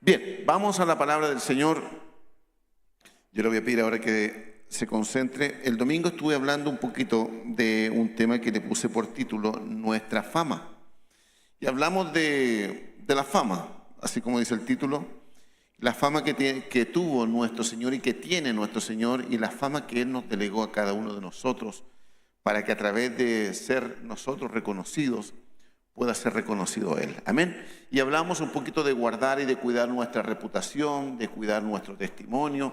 Bien, vamos a la palabra del Señor. Yo le voy a pedir ahora que se concentre. El domingo estuve hablando un poquito de un tema que le puse por título Nuestra fama. Y hablamos de la fama, así como dice el título, la fama que tuvo nuestro Señor y que tiene nuestro Señor y la fama que Él nos delegó a cada uno de nosotros para que a través de ser nosotros reconocidos pueda ser reconocido Él. Amén. Y hablamos un poquito de guardar y de cuidar nuestra reputación, de cuidar nuestro testimonio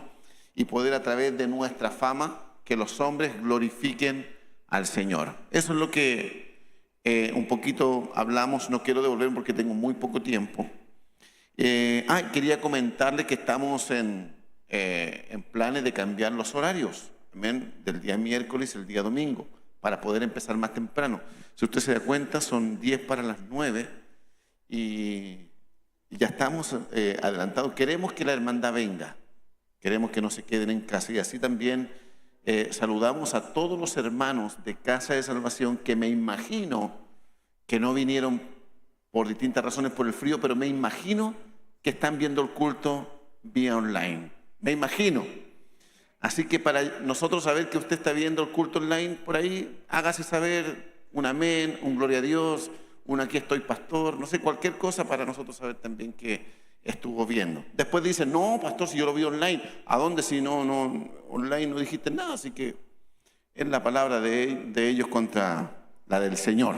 y poder a través de nuestra fama que los hombres glorifiquen al Señor. Eso es lo que un poquito hablamos. No quiero devolver porque tengo muy poco tiempo. Quería comentarle que estamos en planes de cambiar los horarios, amén, del día miércoles al día domingo, para poder empezar más temprano. Si usted se da cuenta, son 10 para las 9 y ya estamos adelantados. Queremos que la hermandad venga, queremos que no se queden en casa. Y así también saludamos a todos los hermanos de Casa de Salvación que me imagino que no vinieron por distintas razones, por el frío, pero me imagino que están viendo el culto vía online. Me imagino. Así que para nosotros saber que usted está viendo el culto online por ahí, hágase saber un amén, un gloria a Dios, un aquí estoy pastor, no sé, cualquier cosa para nosotros saber también que estuvo viendo. Después dicen, no, pastor, si yo lo vi online. ¿A dónde si no online no dijiste nada? Así que es la palabra de ellos contra la del Señor.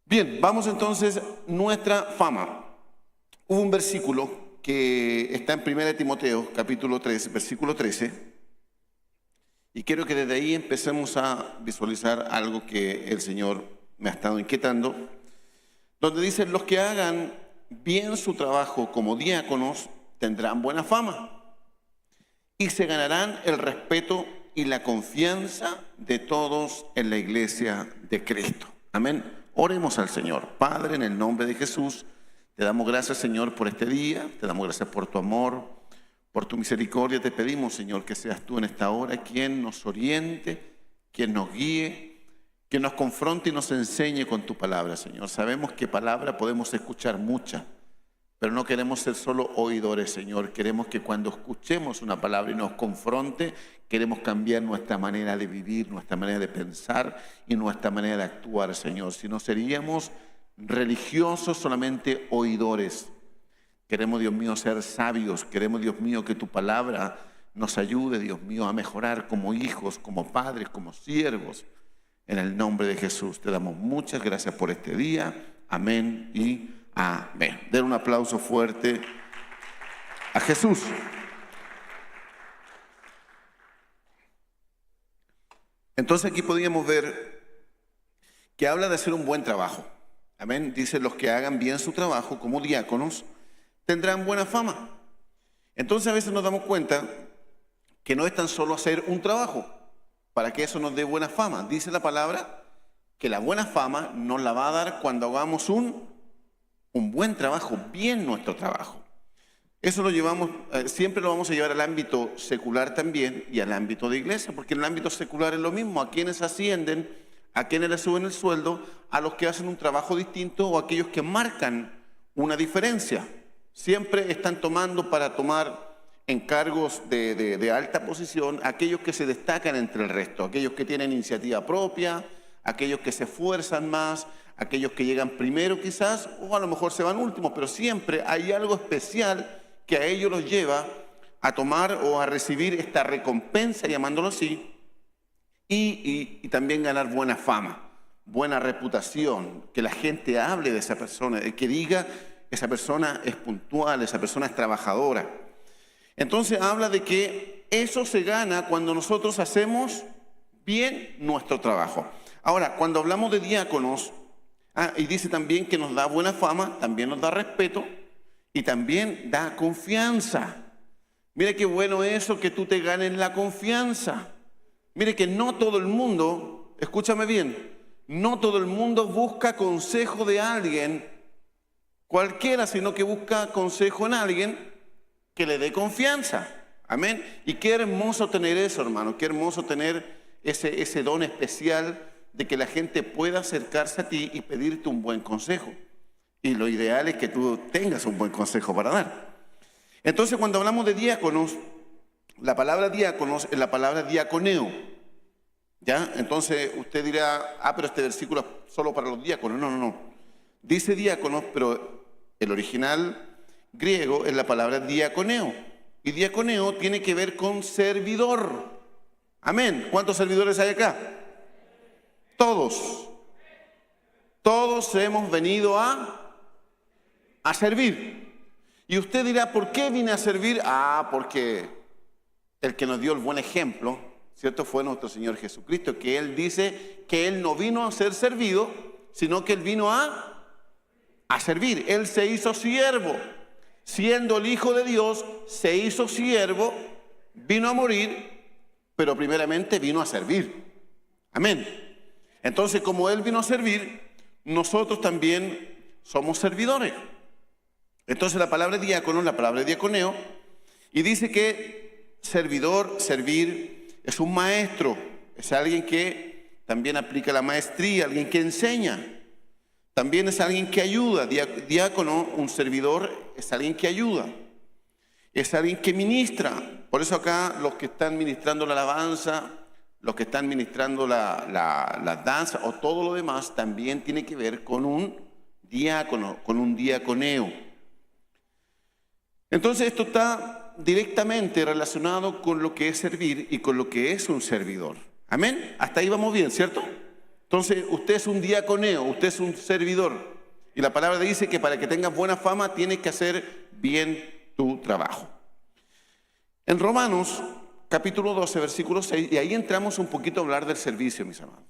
Bien, vamos entonces, nuestra fama. Hubo un versículo que está en 1 Timoteo, capítulo 3, versículo 13, y quiero que desde ahí empecemos a visualizar algo que el Señor me ha estado inquietando, donde dice, los que hagan bien su trabajo como diáconos tendrán buena fama y se ganarán el respeto y la confianza de todos en la iglesia de Cristo. Amén. Oremos al Señor. Padre, en el nombre de Jesús, te damos gracias, Señor, por este día. Te damos gracias por tu amor, por tu misericordia. Te pedimos, Señor, que seas tú en esta hora quien nos oriente, quien nos guíe, quien nos confronte y nos enseñe con tu palabra, Señor. Sabemos que palabra podemos escuchar mucha, pero no queremos ser solo oidores, Señor. Queremos que cuando escuchemos una palabra y nos confronte, queremos cambiar nuestra manera de vivir, nuestra manera de pensar y nuestra manera de actuar, Señor. Si no seríamos religiosos, solamente oidores. Queremos, Dios mío, ser sabios. Queremos, Dios mío, que tu palabra nos ayude, Dios mío, a mejorar como hijos, como padres, como siervos. En el nombre de Jesús te damos muchas gracias por este día. Amén y amén. Den un aplauso fuerte a Jesús. Entonces aquí podríamos ver que habla de hacer un buen trabajo. Amén. Dice, los que hagan bien su trabajo como diáconos tendrán buena fama. Entonces a veces nos damos cuenta que no es tan solo hacer un trabajo para que eso nos dé buena fama. Dice la palabra que la buena fama nos la va a dar cuando hagamos un buen trabajo, bien nuestro trabajo. Eso lo llevamos, siempre lo vamos a llevar al ámbito secular también y al ámbito de iglesia, porque en el ámbito secular es lo mismo. A quienes ascienden, a quienes les suben el sueldo, a los que hacen un trabajo distinto o a aquellos que marcan una diferencia. Siempre están tomando para tomar encargos de alta posición aquellos que se destacan entre el resto, aquellos que tienen iniciativa propia, aquellos que se esfuerzan más, aquellos que llegan primero quizás o a lo mejor se van últimos, pero siempre hay algo especial que a ellos los lleva a tomar o a recibir esta recompensa, llamándolo así, y también ganar buena fama, buena reputación, que la gente hable de esa persona, que diga, esa persona es puntual, esa persona es trabajadora. Entonces habla de que eso se gana cuando nosotros hacemos bien nuestro trabajo. Ahora, cuando hablamos de diáconos, y dice también que nos da buena fama, también nos da respeto y también da confianza. Mire qué bueno eso, que tú te ganes la confianza. Mire que no todo el mundo, escúchame bien, no todo el mundo busca consejo de alguien cualquiera, sino que busca consejo en alguien que le dé confianza. Amén. Y qué hermoso tener eso, hermano, qué hermoso tener ese don especial de que la gente pueda acercarse a ti y pedirte un buen consejo. Y lo ideal es que tú tengas un buen consejo para dar. Entonces, cuando hablamos de diáconos, la palabra diáconos es la palabra diaconeo. ¿Ya? Entonces usted dirá, pero este versículo es solo para los diáconos. No. Dice diáconos, pero el original griego es la palabra diaconeo. Y diaconeo tiene que ver con servidor. Amén. ¿Cuántos servidores hay acá? Todos. Todos hemos venido a servir. Y usted dirá, ¿por qué vine a servir? Porque el que nos dio el buen ejemplo, ¿cierto? Fue nuestro Señor Jesucristo, que Él dice que Él no vino a ser servido, sino que Él vino a servir. Él se hizo siervo. Siendo el Hijo de Dios, se hizo siervo, vino a morir, pero primeramente vino a servir. Amén. Entonces, como Él vino a servir, nosotros también somos servidores. Entonces, la palabra diácono, la palabra diaconeo, y dice que servidor, servir, es un maestro, es alguien que también aplica la maestría, alguien que enseña. También es alguien que ayuda. Diácono, un servidor, es alguien que ayuda. Es alguien que ministra. Por eso acá los que están ministrando la alabanza, los que están ministrando la danza o todo lo demás, también tiene que ver con un diácono, con un diaconeo. Entonces esto está directamente relacionado con lo que es servir y con lo que es un servidor. Amén. Hasta ahí vamos bien, ¿cierto? Entonces usted es un diaconeo, usted es un servidor. Y la palabra dice que para que tengas buena fama tienes que hacer bien tu trabajo. En Romanos capítulo 12, versículo 6, y ahí entramos un poquito a hablar del servicio, mis amados.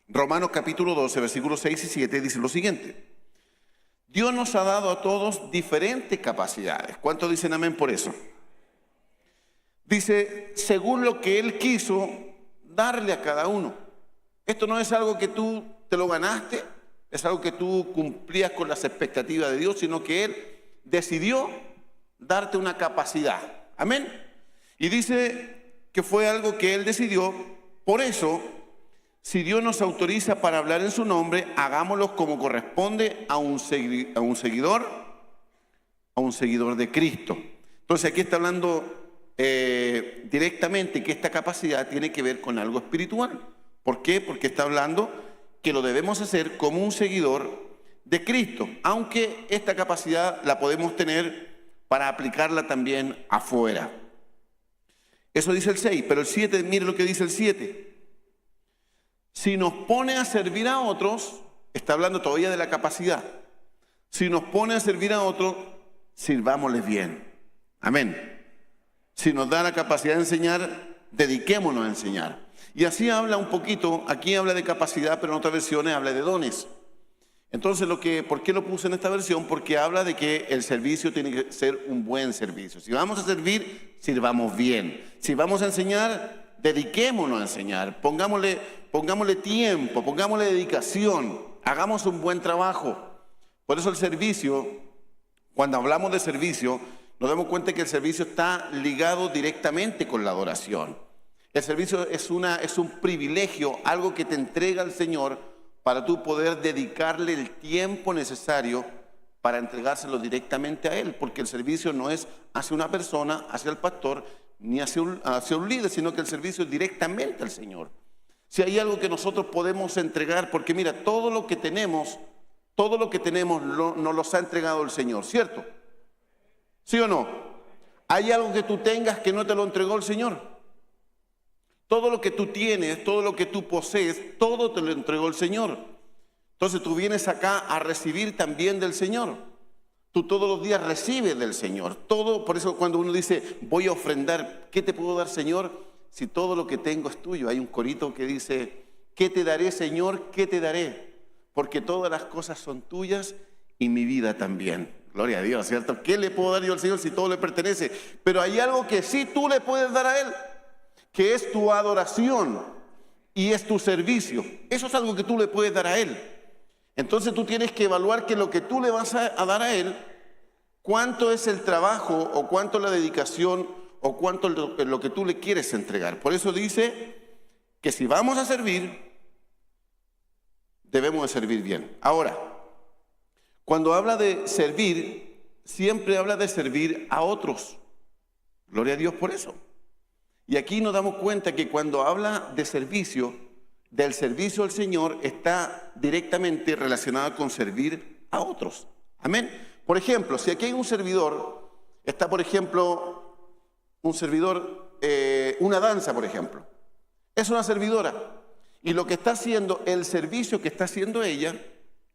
Romanos capítulo 12, versículos 6 y 7 dice lo siguiente. Dios nos ha dado a todos diferentes capacidades. ¿Cuántos dicen amén por eso? Dice, según lo que Él quiso darle a cada uno. Esto no es algo que tú te lo ganaste, es algo que tú cumplías con las expectativas de Dios, sino que Él decidió darte una capacidad. Amén. Y dice que fue algo que Él decidió. Por eso, si Dios nos autoriza para hablar en su nombre, hagámoslo como corresponde a un seguidor de Cristo. Entonces aquí está hablando directamente que esta capacidad tiene que ver con algo espiritual. ¿Por qué? Porque está hablando que lo debemos hacer como un seguidor de Cristo, aunque esta capacidad la podemos tener para aplicarla también afuera. Eso dice el 6, pero el 7, mire lo que dice el 7. Si nos pone a servir a otros, está hablando todavía de la capacidad. Si nos pone a servir a otros, sirvámosles bien. Amén. Si nos da la capacidad de enseñar, dediquémonos a enseñar. Y así habla un poquito, aquí habla de capacidad, pero en otras versiones habla de dones. Entonces, ¿por qué lo puse en esta versión? Porque habla de que el servicio tiene que ser un buen servicio. Si vamos a servir, sirvamos bien. Si vamos a enseñar, dediquémonos a enseñar. Pongámosle tiempo, pongámosle dedicación. Hagamos un buen trabajo. Por eso el servicio, cuando hablamos de servicio, nos damos cuenta que el servicio está ligado directamente con la adoración. El servicio es un privilegio, algo que te entrega el Señor para tú poder dedicarle el tiempo necesario para entregárselo directamente a Él, porque el servicio no es hacia una persona, hacia el pastor, ni hacia un líder, sino que el servicio es directamente al Señor. Si hay algo que nosotros podemos entregar, porque mira, todo lo que tenemos nos los ha entregado el Señor, ¿cierto? ¿Sí o no? ¿Hay algo que tú tengas que no te lo entregó el Señor? Todo lo que tú tienes, todo lo que tú posees, todo te lo entregó el Señor. Entonces tú vienes acá a recibir también del Señor. Tú todos los días recibes del Señor. Todo, por eso cuando uno dice, voy a ofrendar, ¿qué te puedo dar, Señor? Si todo lo que tengo es tuyo. Hay un corito que dice, ¿qué te daré, Señor? ¿Qué te daré? Porque todas las cosas son tuyas y mi vida también. Gloria a Dios, ¿cierto? ¿Qué le puedo dar yo al Señor si todo le pertenece? Pero hay algo que sí tú le puedes dar a Él, que es tu adoración y es tu servicio. Eso es algo que tú le puedes dar a Él. Entonces tú tienes que evaluar que lo que tú le vas a dar a Él, cuánto es el trabajo o cuánto la dedicación o cuánto lo que tú le quieres entregar. Por eso dice que si vamos a servir, debemos de servir bien. Ahora, Cuando habla de servir, siempre habla de servir a otros. Gloria a Dios por eso. Y aquí nos damos cuenta que cuando habla de servicio, del servicio al Señor, está directamente relacionado con servir a otros. Amén. Por ejemplo, si aquí hay un servidor, está por ejemplo un servidor, una danza por ejemplo. Es una servidora. Y lo que está haciendo, el servicio que está haciendo ella,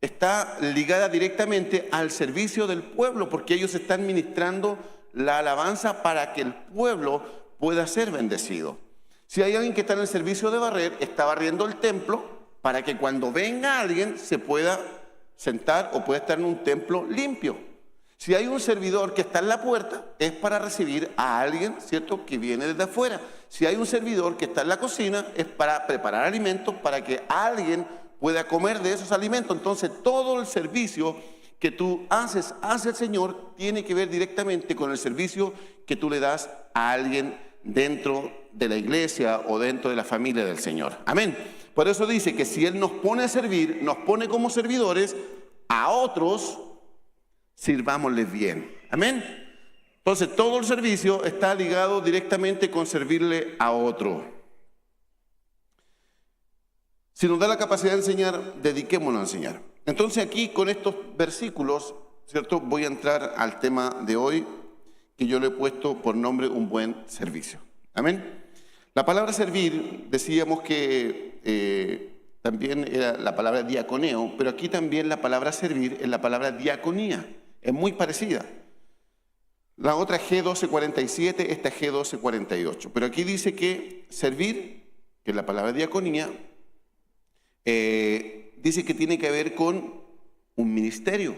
está ligada directamente al servicio del pueblo, porque ellos están ministrando la alabanza para que el pueblo pueda ser bendecido. Si hay alguien que está en el servicio de barrer, está barriendo el templo para que cuando venga alguien se pueda sentar o pueda estar en un templo limpio. Si hay un servidor que está en la puerta, es para recibir a alguien, ¿cierto?, que viene desde afuera. Si hay un servidor que está en la cocina, es para preparar alimentos para que alguien pueda comer de esos alimentos. Entonces, todo el servicio que tú haces hacia el Señor tiene que ver directamente con el servicio que tú le das a alguien dentro de la iglesia o dentro de la familia del Señor. Amén. Por eso dice que si Él nos pone a servir, nos pone como servidores a otros, sirvámosles bien. Amén. Entonces, todo el servicio está ligado directamente con servirle a otro. Si nos da la capacidad de enseñar, dediquémonos a enseñar. Entonces aquí con estos versículos, ¿cierto?, voy a entrar al tema de hoy, que yo le he puesto por nombre un buen servicio. Amén. La palabra servir, decíamos que también era la palabra diaconeo, pero aquí también la palabra servir es la palabra diaconía. Es muy parecida. La otra G1247, esta G1248. Pero aquí dice que servir, que es la palabra diaconía, dice que tiene que ver con un ministerio.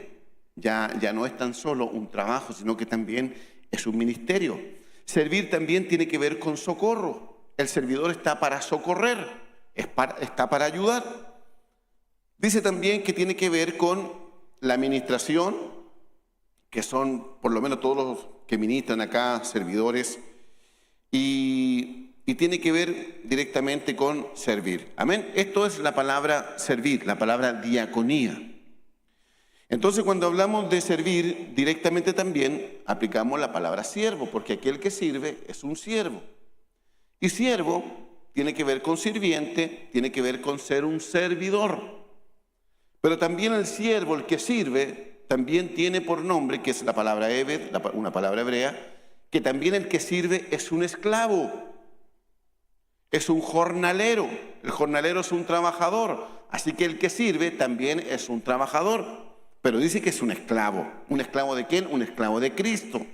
Ya no es tan solo un trabajo, sino que también es un ministerio. Servir también tiene que ver con socorro. El servidor está para socorrer, está para ayudar. Dice también que tiene que ver con la administración, que son por lo menos todos los que ministran acá, servidores, y tiene que ver directamente con servir. Amén. Esto es la palabra servir, la palabra diaconía. Entonces, cuando hablamos de servir, directamente también aplicamos la palabra siervo, porque aquel que sirve es un siervo. Y siervo tiene que ver con sirviente, tiene que ver con ser un servidor. Pero también el siervo, el que sirve, también tiene por nombre, que es la palabra Eved, una palabra hebrea, que también el que sirve es un esclavo, es un jornalero. El jornalero es un trabajador, así que el que sirve también es un trabajador. Pero dice que es un esclavo. ¿Un esclavo de quién? Un esclavo de Cristo.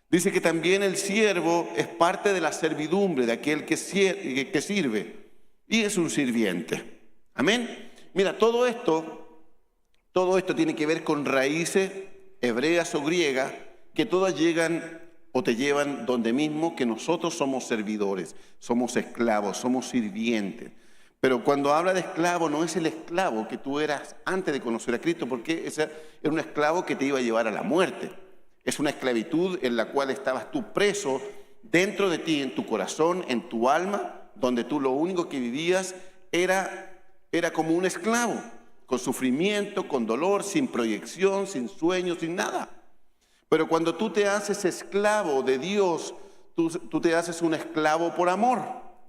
Dice que también el siervo es parte de la servidumbre de aquel que sirve y es un sirviente. Amén. Mira, todo esto tiene que ver con raíces hebreas o griegas que todas llegan o te llevan donde mismo, que nosotros somos servidores, somos esclavos, somos sirvientes. Pero cuando habla de esclavo, no es el esclavo que tú eras antes de conocer a Cristo, porque ese era un esclavo que te iba a llevar a la muerte. Es una esclavitud en la cual estabas tú preso dentro de ti, en tu corazón, en tu alma, donde tú lo único que vivías era como un esclavo, con sufrimiento, con dolor, sin proyección, sin sueños, sin nada. Pero cuando tú te haces esclavo de Dios, tú te haces un esclavo por amor.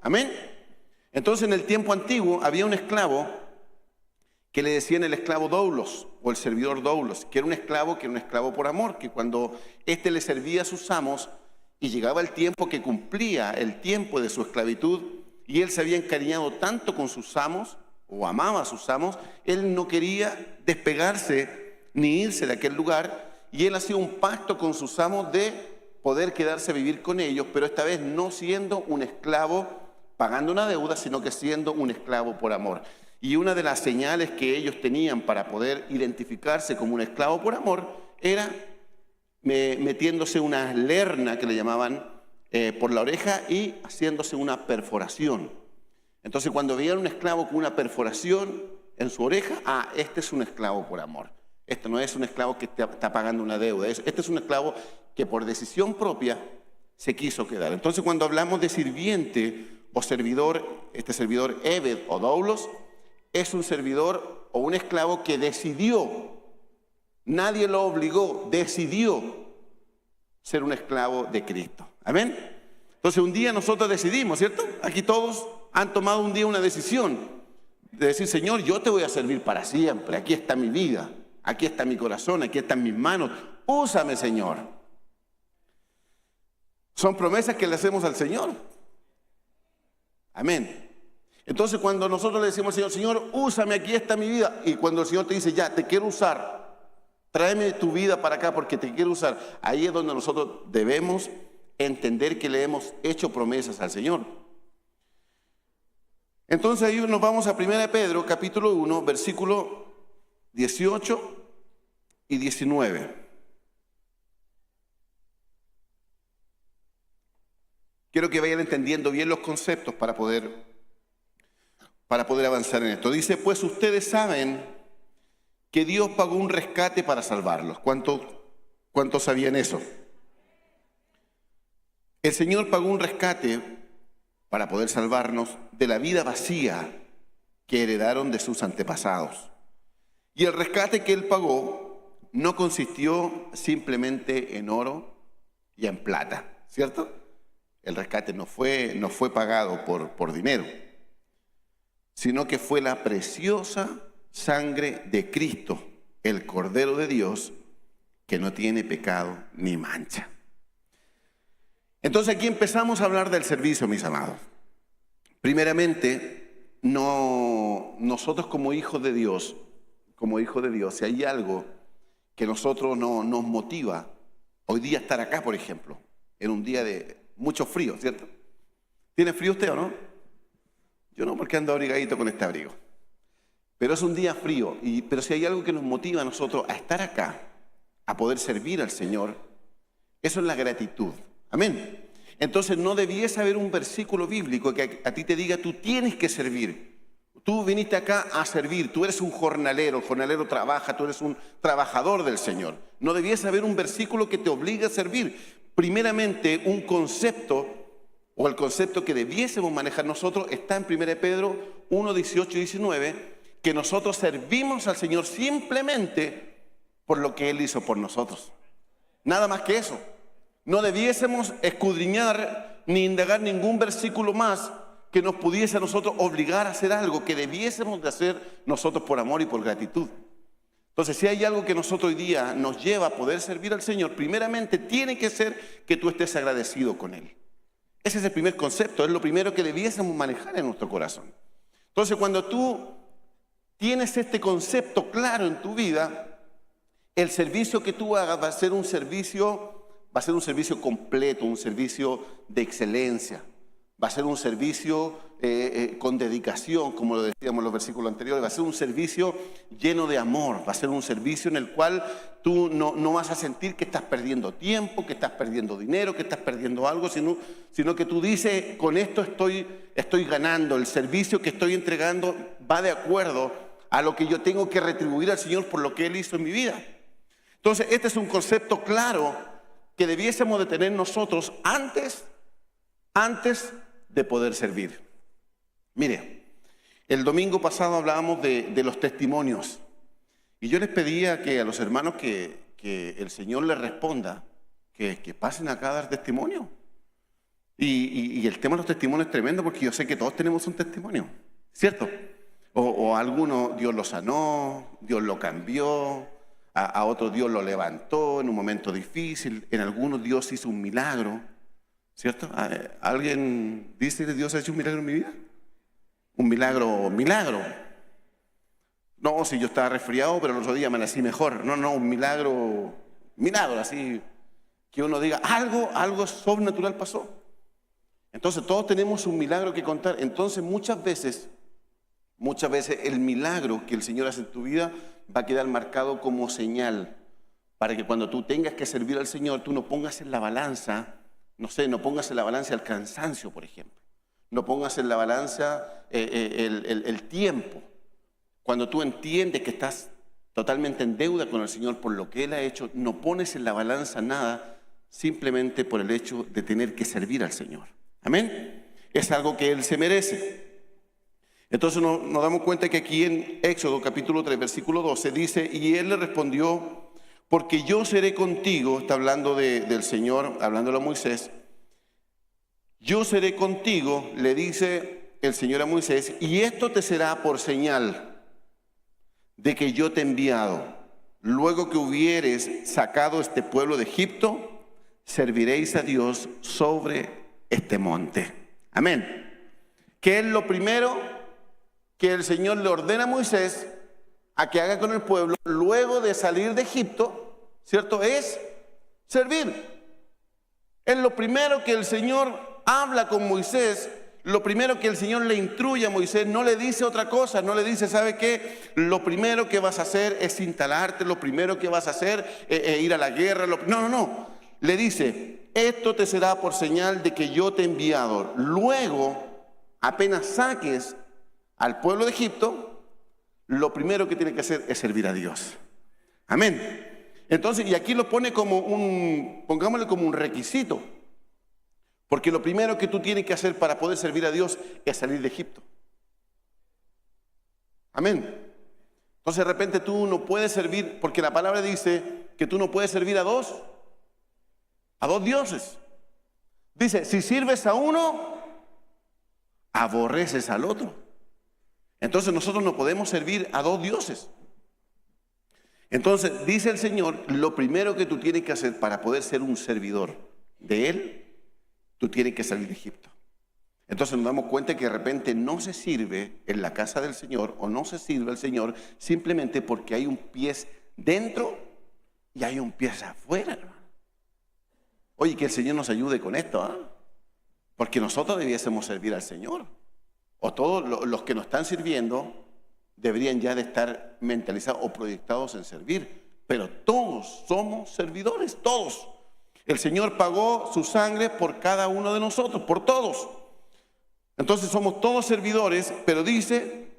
Amén. Entonces, en el tiempo antiguo había un esclavo que le decían el esclavo doulos o el servidor doulos, que era un esclavo por amor, que cuando éste le servía a sus amos y llegaba el tiempo que cumplía el tiempo de su esclavitud y él se había encariñado tanto con sus amos o amaba a sus amos, él no quería despegarse ni irse de aquel lugar y él hacía un pacto con sus amos de poder quedarse a vivir con ellos, pero esta vez no siendo un esclavo pagando una deuda, sino que siendo un esclavo por amor. Y una de las señales que ellos tenían para poder identificarse como un esclavo por amor era metiéndose una lerna, que le llamaban, por la oreja y haciéndose una perforación. Entonces, cuando veían un esclavo con una perforación en su oreja, este es un esclavo por amor. Este no es un esclavo que está pagando una deuda. Este es un esclavo que por decisión propia se quiso quedar. Entonces, cuando hablamos de sirviente o servidor, este servidor Eved o doulos, es un servidor o un esclavo que decidió Nadie lo obligó, decidió ser un esclavo de Cristo. Amén. Entonces un día nosotros decidimos, ¿cierto? Aquí todos han tomado un día una decisión de decir, Señor, yo te voy a servir para siempre. Aquí está mi vida, aquí está mi corazón, aquí están mis manos. Úsame, Señor. Son promesas que le hacemos al Señor. Amén. Entonces cuando nosotros le decimos al Señor, Señor, úsame, aquí está mi vida. Y cuando el Señor te dice, ya, te quiero usar. Tráeme tu vida para acá porque te quiero usar. Ahí es donde nosotros debemos entender que le hemos hecho promesas al Señor. Entonces ahí nos vamos a 1 Pedro, capítulo 1, versículo 18 y 19. Quiero que vayan entendiendo bien los conceptos para poder avanzar en esto. Dice, pues ustedes saben que Dios pagó un rescate para salvarlos. ¿Cuántos sabían eso? El Señor pagó un rescate para poder salvarnos de la vida vacía que heredaron de sus antepasados. Y el rescate que Él pagó no consistió simplemente en oro y en plata, ¿cierto? El rescate no fue pagado por dinero, sino que fue la preciosa sangre de Cristo, el Cordero de Dios, que no tiene pecado ni mancha. Entonces aquí empezamos a hablar del servicio, mis amados. Primeramente, nosotros como hijos de Dios, si hay algo que nosotros nos motiva, hoy día estar acá, por ejemplo, en un día de mucho frío, ¿cierto? ¿Tiene frío usted o no? Yo no, porque ando abrigadito con este abrigo. Pero es un día frío, pero si hay algo que nos motiva a nosotros a estar acá, a poder servir al Señor, eso es la gratitud. Amén. Entonces no debiese haber un versículo bíblico que a ti te diga, tú tienes que servir. Tú viniste acá a servir, tú eres un jornalero, el jornalero trabaja, tú eres un trabajador del Señor. No debiese haber un versículo que te obligue a servir. Primeramente, un concepto, o el concepto que debiésemos manejar nosotros, está en 1 Pedro 1, 18 y 19, que nosotros servimos al Señor simplemente por lo que Él hizo por nosotros. Nada más que eso. No debiésemos escudriñar ni indagar ningún versículo más que nos pudiese a nosotros obligar a hacer algo que debiésemos de hacer nosotros por amor y por gratitud. Entonces, si hay algo que nosotros hoy día nos lleva a poder servir al Señor, primeramente tiene que ser que tú estés agradecido con Él. Ese es el primer concepto, es lo primero que debiésemos manejar en nuestro corazón. Entonces, cuando tú tienes este concepto claro en tu vida, el servicio que tú hagas va a ser un servicio completo, un servicio de excelencia. Va a ser un servicio con dedicación, como lo decíamos en los versículos anteriores. Va a ser un servicio lleno de amor. Va a ser un servicio en el cual tú no vas a sentir que estás perdiendo tiempo, que estás perdiendo dinero, que estás perdiendo algo, sino que tú dices, con esto estoy ganando. El servicio que estoy entregando va de acuerdo a lo que yo tengo que retribuir al Señor por lo que Él hizo en mi vida. Entonces, este es un concepto claro que debiésemos de tener nosotros antes de poder servir. Mire, el domingo pasado hablábamos de los testimonios. Y yo les pedía que a los hermanos que el Señor les responda, que pasen acá a dar testimonio. Y el tema de los testimonios es tremendo porque yo sé que todos tenemos un testimonio, ¿cierto? O a alguno Dios lo sanó, Dios lo cambió, a otro Dios lo levantó en un momento difícil, en algunos Dios hizo un milagro, ¿cierto? ¿Alguien dice que Dios ha hecho un milagro en mi vida? Un milagro. No, si yo estaba resfriado, pero el otro día me nací mejor. No, un milagro, así, que uno diga, algo sobrenatural pasó. Entonces todos tenemos un milagro que contar. Entonces muchas veces el milagro que el Señor hace en tu vida va a quedar marcado como señal para que cuando tú tengas que servir al Señor, tú no pongas en la balanza, no pongas en la balanza el cansancio, por ejemplo. No pongas en la balanza el tiempo. Cuando tú entiendes que estás totalmente en deuda con el Señor por lo que Él ha hecho, no pones en la balanza nada simplemente por el hecho de tener que servir al Señor. Amén. Es algo que Él se merece. Entonces nos damos cuenta que aquí en Éxodo capítulo 3, versículo 12 dice, y Él le respondió, porque yo seré contigo, está hablando del Señor, hablándolo a Moisés, yo seré contigo, le dice el Señor a Moisés, y esto te será por señal de que yo te he enviado. Luego que hubieres sacado este pueblo de Egipto, serviréis a Dios sobre este monte. Amén. ¿Qué es lo primero que el Señor le ordena a Moisés a que haga con el pueblo luego de salir de Egipto? ¿Cierto? Es servir. Es lo primero que el Señor habla con Moisés. Lo primero que el Señor le instruye a Moisés, no le dice otra cosa, no le dice, ¿sabe qué? Lo primero que vas a hacer es instalarte, lo primero que vas a hacer es ir a la guerra. No. Le dice, esto te será por señal de que yo te he enviado. Luego, apenas saques al pueblo de Egipto, lo primero que tiene que hacer es servir a Dios. Amén. Entonces, y aquí lo pone como pongámosle como un requisito. Porque lo primero que tú tienes que hacer para poder servir a Dios es salir de Egipto. Amén. Entonces de repente tú no puedes servir, porque la palabra dice que tú no puedes servir a dos dioses. Dice, si sirves a uno, aborreces al otro. Entonces nosotros no podemos servir a dos dioses. Entonces dice el Señor, lo primero que tú tienes que hacer para poder ser un servidor de Él, tú tienes que salir de Egipto. Entonces nos damos cuenta que de repente no se sirve en la casa del Señor o no se sirve al Señor simplemente porque hay un pie dentro y hay un pie afuera, hermano. Oye, que el Señor nos ayude con esto, ¿eh? Porque nosotros debiésemos servir al Señor. O todos los que nos están sirviendo deberían ya de estar mentalizados o proyectados en servir. Pero todos somos servidores, todos. El Señor pagó su sangre por cada uno de nosotros, por todos. Entonces somos todos servidores, pero dice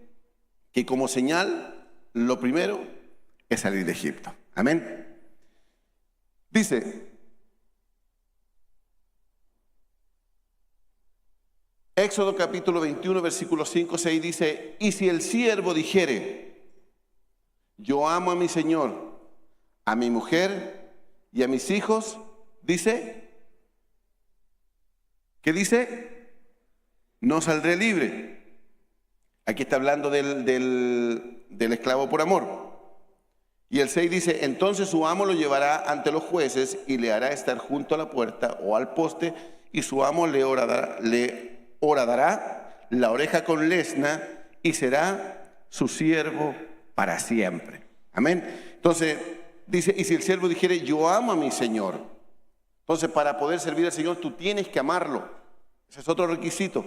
que como señal, lo primero es salir de Egipto. Amén. Dice, Éxodo capítulo 21, versículo 5, 6 dice, y si el siervo dijere, yo amo a mi Señor, a mi mujer y a mis hijos, dice, ¿qué dice? No saldré libre. Aquí está hablando del esclavo por amor. Y el 6 dice, entonces su amo lo llevará ante los jueces y le hará estar junto a la puerta o al poste, y su amo le horadará la oreja con lesna y será su siervo para siempre. Amén. Entonces dice, y si el siervo dijere, yo amo a mi Señor. Entonces, para poder servir al Señor, tú tienes que amarlo. Ese es otro requisito.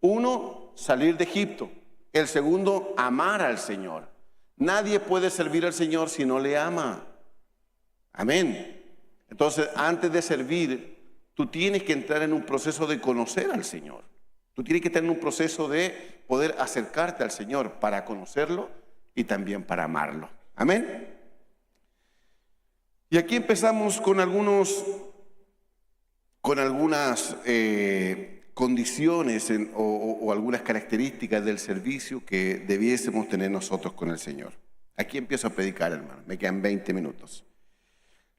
Uno, salir de Egipto. El segundo, amar al Señor. Nadie puede servir al Señor si no le ama. Amén. Entonces, antes de servir, tú tienes que entrar en un proceso de conocer al Señor. Tú tienes que tener un proceso de poder acercarte al Señor para conocerlo y también para amarlo. Amén. Y aquí empezamos con algunas condiciones o algunas características del servicio que debiésemos tener nosotros con el Señor. Aquí empiezo a predicar, hermano. Me quedan 20 minutos.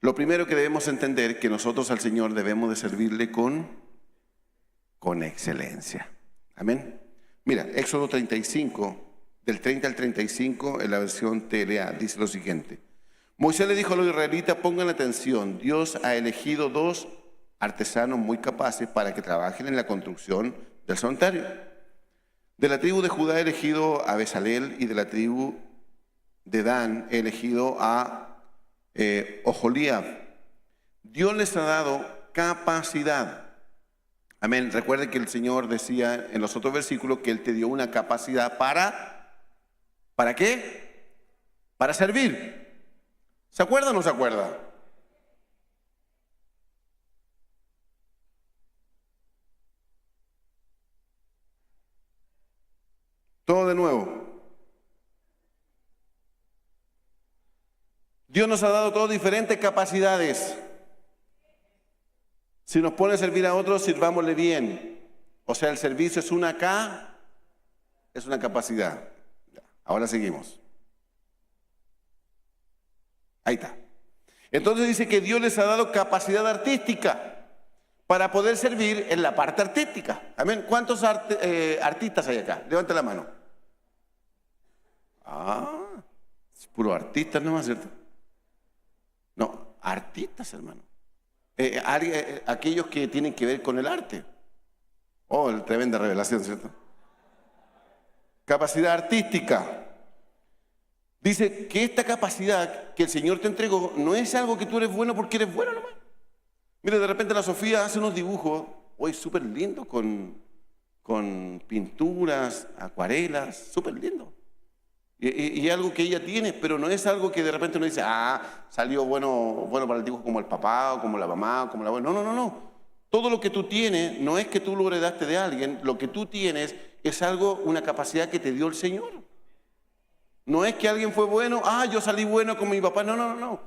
Lo primero que debemos entender es que nosotros al Señor debemos de servirle con excelencia. Amén. Mira, Éxodo 35, del 30 al 35, en la versión TLA, dice lo siguiente. Moisés le dijo a los israelitas, pongan atención, Dios ha elegido dos artesanos muy capaces para que trabajen en la construcción del santuario. De la tribu de Judá he elegido a Bezalel, y de la tribu de Dan he elegido a Oholiab. Dios les ha dado capacidad. Amén. Recuerden que el Señor decía en los otros versículos que Él te dio una capacidad ¿para qué? Para servir. ¿Se acuerda o no se acuerda? Todo de nuevo. Dios nos ha dado todas diferentes capacidades. Si nos pone a servir a otros, sirvámosle bien. O sea, el servicio es una capacidad. Ahora seguimos. Ahí está. Entonces dice que Dios les ha dado capacidad artística para poder servir en la parte artística. Amén. ¿Cuántos artistas hay acá? Levanta la mano. Es puro artistas nomás, ¿cierto? No, artistas, hermano. Aquellos que tienen que ver con el arte. Tremenda revelación, ¿cierto? Capacidad artística. Dice que esta capacidad que el Señor te entregó no es algo que tú eres bueno porque eres bueno nomás. Mira, de repente la Sofía hace unos dibujos, hoy súper lindos, con pinturas, acuarelas, súper lindo. Y algo que ella tiene, pero no es algo que de repente uno dice, salió bueno para el dibujo como el papá, o como la mamá, o como la abuela. No. Todo lo que tú tienes no es que tú lo heredaste de alguien, lo que tú tienes es una capacidad que te dio el Señor. No es que alguien fue bueno, yo salí bueno con mi papá. No.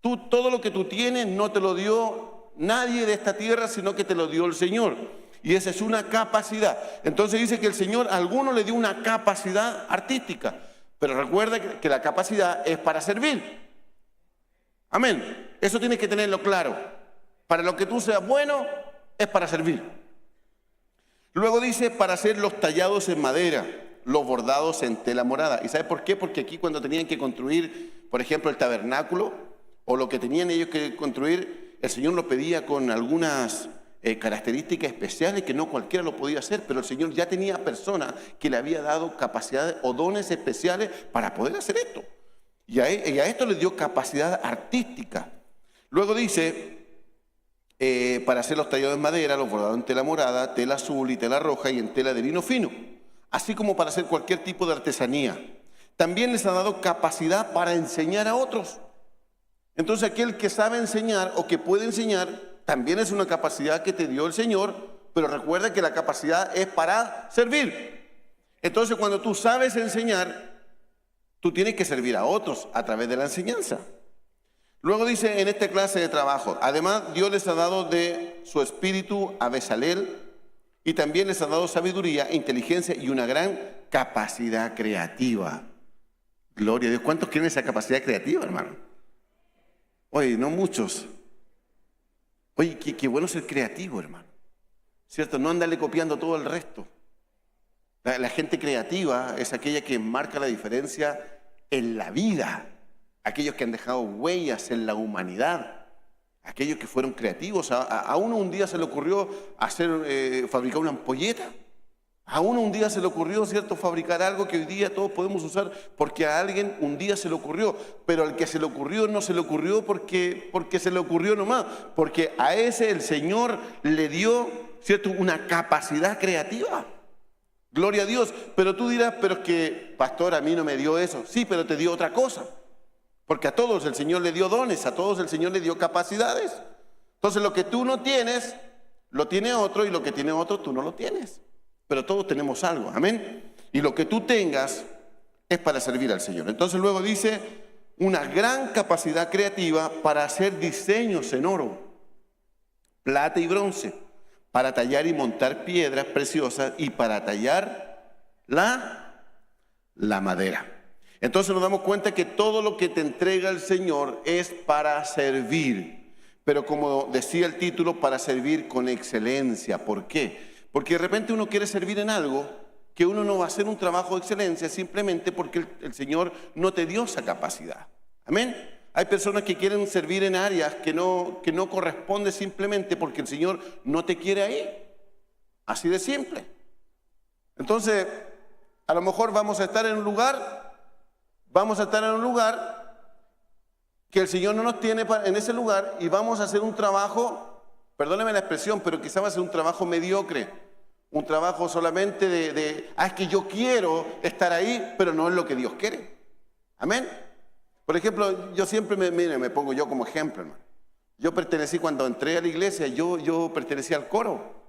Todo lo que tú tienes no te lo dio nadie de esta tierra, sino que te lo dio el Señor. Y esa es una capacidad. Entonces dice que el Señor a alguno le dio una capacidad artística. Pero recuerda que la capacidad es para servir. Amén. Eso tienes que tenerlo claro. Para lo que tú seas bueno, es para servir. Luego dice para hacer los tallados en madera, los bordados en tela morada. ¿Y sabes por qué? Porque aquí cuando tenían que construir, por ejemplo, el tabernáculo, o lo que tenían ellos que construir, el Señor lo pedía con algunas características especiales que no cualquiera lo podía hacer, pero el Señor ya tenía personas que le había dado capacidades o dones especiales para poder hacer esto. Y a esto le dio capacidad artística. Luego dice, para hacer los tallados en madera, los bordados en tela morada, tela azul y tela roja y en tela de lino fino, así como para hacer cualquier tipo de artesanía. También les ha dado capacidad para enseñar a otros. Entonces aquel que sabe enseñar o que puede enseñar, también es una capacidad que te dio el Señor, pero recuerda que la capacidad es para servir. Entonces cuando tú sabes enseñar, tú tienes que servir a otros a través de la enseñanza. Luego dice en esta clase de trabajo, además Dios les ha dado de su espíritu a Bezalel y también les ha dado sabiduría, inteligencia y una gran capacidad creativa. Gloria a Dios. ¿Cuántos quieren esa capacidad creativa, hermano? Oye, no muchos. Oye, qué bueno ser creativo, hermano. ¿Cierto? No andarle copiando todo el resto. La gente creativa es aquella que marca la diferencia en la vida. Aquellos que han dejado huellas en la humanidad. Aquellos que fueron creativos. A uno un día se le ocurrió fabricar una ampolleta. A uno un día se le ocurrió, ¿cierto?, fabricar algo que hoy día todos podemos usar porque a alguien un día se le ocurrió. Pero al que se le ocurrió no se le ocurrió porque se le ocurrió nomás. Porque a ese el Señor le dio, ¿cierto?, una capacidad creativa. Gloria a Dios. Pero tú dirás, pero es que, pastor, a mí no me dio eso. Sí, pero te dio otra cosa. Porque a todos el Señor le dio dones, a todos el Señor le dio capacidades. Entonces lo que tú no tienes, lo tiene otro, y lo que tiene otro, tú no lo tienes. Pero todos tenemos algo, amén. Y lo que tú tengas es para servir al Señor. Entonces luego dice, una gran capacidad creativa para hacer diseños en oro, plata y bronce, para tallar y montar piedras preciosas y para tallar la madera. Entonces nos damos cuenta que todo lo que te entrega el Señor es para servir. Pero como decía el título, para servir con excelencia. ¿Por qué? Porque de repente uno quiere servir en algo que uno no va a hacer un trabajo de excelencia simplemente porque el Señor no te dio esa capacidad. Amén. Hay personas que quieren servir en áreas que no corresponde simplemente porque el Señor no te quiere ahí. Así de simple. Entonces, a lo mejor vamos a estar en un lugar que el Señor no nos tiene en ese lugar y vamos a hacer un trabajo, perdóneme la expresión, pero quizás va a ser un trabajo mediocre, un trabajo solamente es que yo quiero estar ahí, pero no es lo que Dios quiere. Amén. Por ejemplo, yo siempre me pongo yo como ejemplo, hermano. Yo pertenecí, cuando entré a la iglesia, yo pertenecía al coro.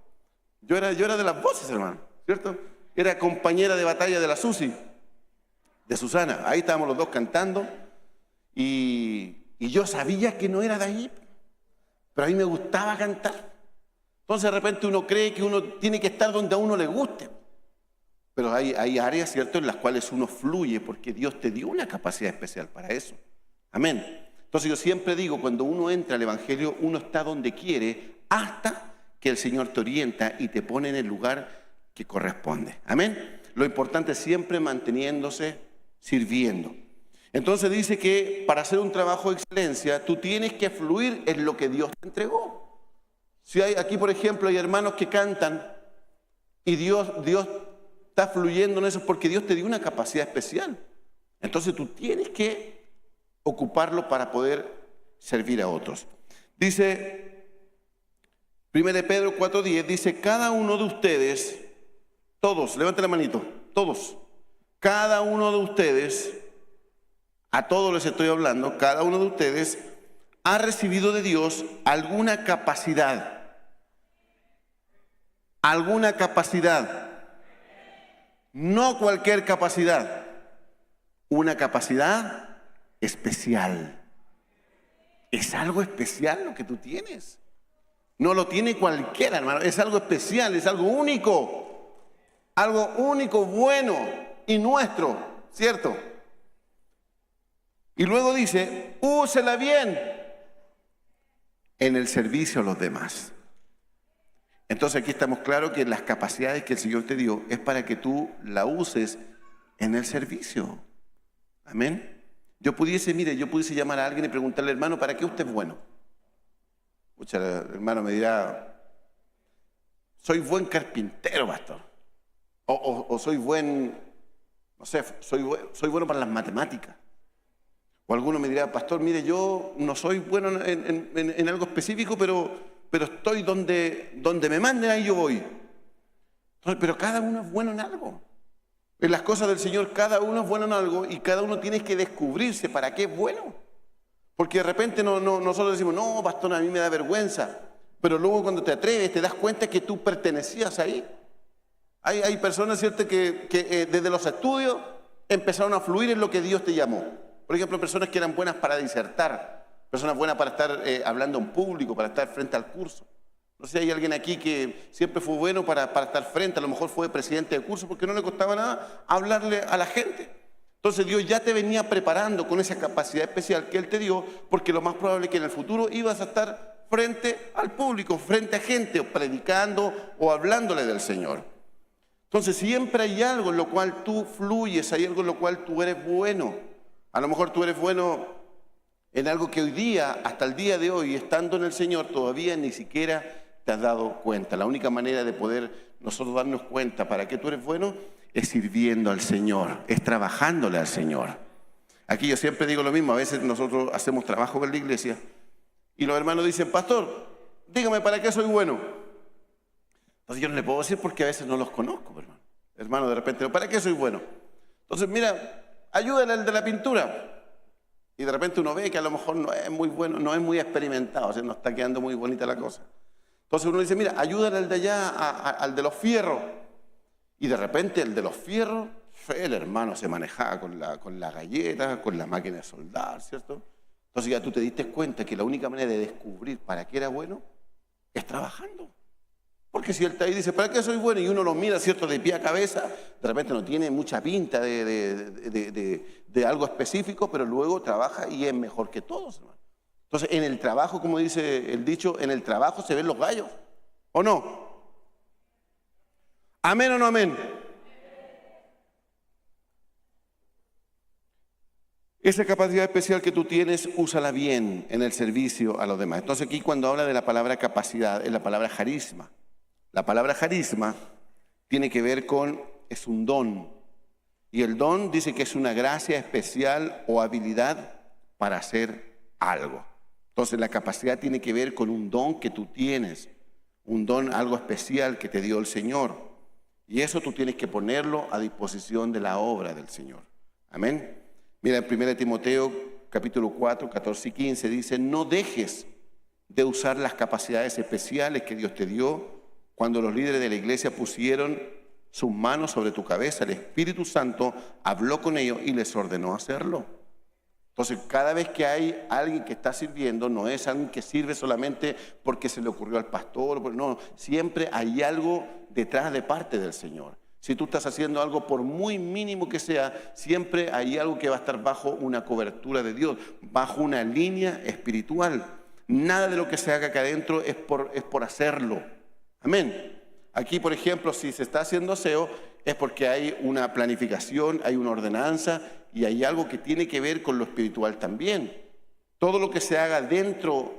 Yo era de las voces, hermano, ¿cierto? Era compañera de batalla de la Susi, de Susana. Ahí estábamos los dos cantando y yo sabía que no era de ahí, pero a mí me gustaba cantar. Entonces de repente uno cree que uno tiene que estar donde a uno le guste. Pero hay áreas, ¿cierto?, en las cuales uno fluye porque Dios te dio una capacidad especial para eso. Amén. Entonces yo siempre digo, cuando uno entra al Evangelio, uno está donde quiere hasta que el Señor te orienta y te pone en el lugar que corresponde. Amén. Lo importante es siempre manteniéndose, sirviendo. Entonces dice que para hacer un trabajo de excelencia, tú tienes que fluir en lo que Dios te entregó. Si hay aquí, por ejemplo, hay hermanos que cantan y Dios está fluyendo en eso porque Dios te dio una capacidad especial. Entonces tú tienes que ocuparlo para poder servir a otros. Dice 1 Pedro 4:10, dice, cada uno de ustedes, todos, levanten la manito, todos, cada uno de ustedes, a todos les estoy hablando, cada uno de ustedes ha recibido de Dios alguna capacidad. Alguna capacidad. No cualquier capacidad. Una capacidad especial. Es algo especial lo que tú tienes. No lo tiene cualquiera, hermano. Es algo especial, es algo único. Algo único, bueno y nuestro, ¿cierto? Y luego dice, úsela bien en el servicio a los demás. Entonces aquí estamos claros que las capacidades que el Señor te dio es para que tú la uses en el servicio. Amén. Yo pudiese llamar a alguien y preguntarle, hermano, ¿para qué usted es bueno? Pucha, el hermano me dirá, soy buen carpintero, pastor. O soy buen, no sé, soy bueno para las matemáticas. O alguno me dirá, pastor, mire, yo no soy bueno en algo específico, pero estoy donde me manden, ahí yo voy. Entonces, pero cada uno es bueno en algo. En las cosas del Señor, cada uno es bueno en algo y cada uno tiene que descubrirse para qué es bueno. Porque de repente nosotros decimos, no, pastor, a mí me da vergüenza. Pero luego cuando te atreves, te das cuenta que tú pertenecías ahí. Hay personas, ¿cierto?, que desde los estudios empezaron a fluir en lo que Dios te llamó. Por ejemplo, personas que eran buenas para disertar, personas buenas para estar hablando en público, para estar frente al curso. No sé si hay alguien aquí que siempre fue bueno para estar frente, a lo mejor fue presidente de curso porque no le costaba nada hablarle a la gente. Entonces Dios ya te venía preparando con esa capacidad especial que Él te dio, porque lo más probable es que en el futuro ibas a estar frente al público, frente a gente, o predicando o hablándole del Señor. Entonces siempre hay algo en lo cual tú fluyes, hay algo en lo cual tú eres bueno. A lo mejor tú eres bueno en algo que hoy día, hasta el día de hoy, estando en el Señor, todavía ni siquiera te has dado cuenta. La única manera de poder nosotros darnos cuenta para qué tú eres bueno es sirviendo al Señor, es trabajándole al Señor. Aquí yo siempre digo lo mismo, a veces nosotros hacemos trabajo en la iglesia y los hermanos dicen, pastor, dígame para qué soy bueno. Entonces yo no le puedo decir porque a veces no los conozco, hermano. Hermano, de repente, ¿para qué soy bueno? Entonces, mira, ayúdale al de la pintura. Y de repente uno ve que a lo mejor no es muy bueno, no es muy experimentado, o sea, no está quedando muy bonita la cosa. Entonces uno dice, mira, ayúdale al de allá, al de los fierros. Y de repente el de los fierros, el hermano se manejaba con la galleta, con la máquina de soldar, ¿cierto? Entonces ya tú te diste cuenta que la única manera de descubrir para qué era bueno es trabajando. Porque si él está ahí y dice, ¿para qué soy bueno? Y uno lo mira, ¿cierto?, de pie a cabeza, de repente no tiene mucha pinta de algo específico, pero luego trabaja y es mejor que todos, hermano. Entonces, en el trabajo, como dice el dicho, en el trabajo se ven los gallos, ¿o no? ¿Amén o no amén? Esa capacidad especial que tú tienes, úsala bien en el servicio a los demás. Entonces aquí cuando habla de la palabra capacidad, es la palabra carisma. La palabra carisma tiene que ver con, es un don. Y el don dice que es una gracia especial o habilidad para hacer algo. Entonces la capacidad tiene que ver con un don que tú tienes, un don, algo especial que te dio el Señor. Y eso tú tienes que ponerlo a disposición de la obra del Señor. Amén. Mira, en 1 Timoteo capítulo 4, 14 y 15 dice, no dejes de usar las capacidades especiales que Dios te dio. Cuando los líderes de la iglesia pusieron sus manos sobre tu cabeza, el Espíritu Santo habló con ellos y les ordenó hacerlo. Entonces, cada vez que hay alguien que está sirviendo, no es alguien que sirve solamente porque se le ocurrió al pastor, no, siempre hay algo detrás de parte del Señor. Si tú estás haciendo algo, por muy mínimo que sea, siempre hay algo que va a estar bajo una cobertura de Dios, bajo una línea espiritual. Nada de lo que se haga acá adentro es por hacerlo. Amén. Aquí, por ejemplo, si se está haciendo aseo, es porque hay una planificación, hay una ordenanza y hay algo que tiene que ver con lo espiritual también. Todo lo que se haga dentro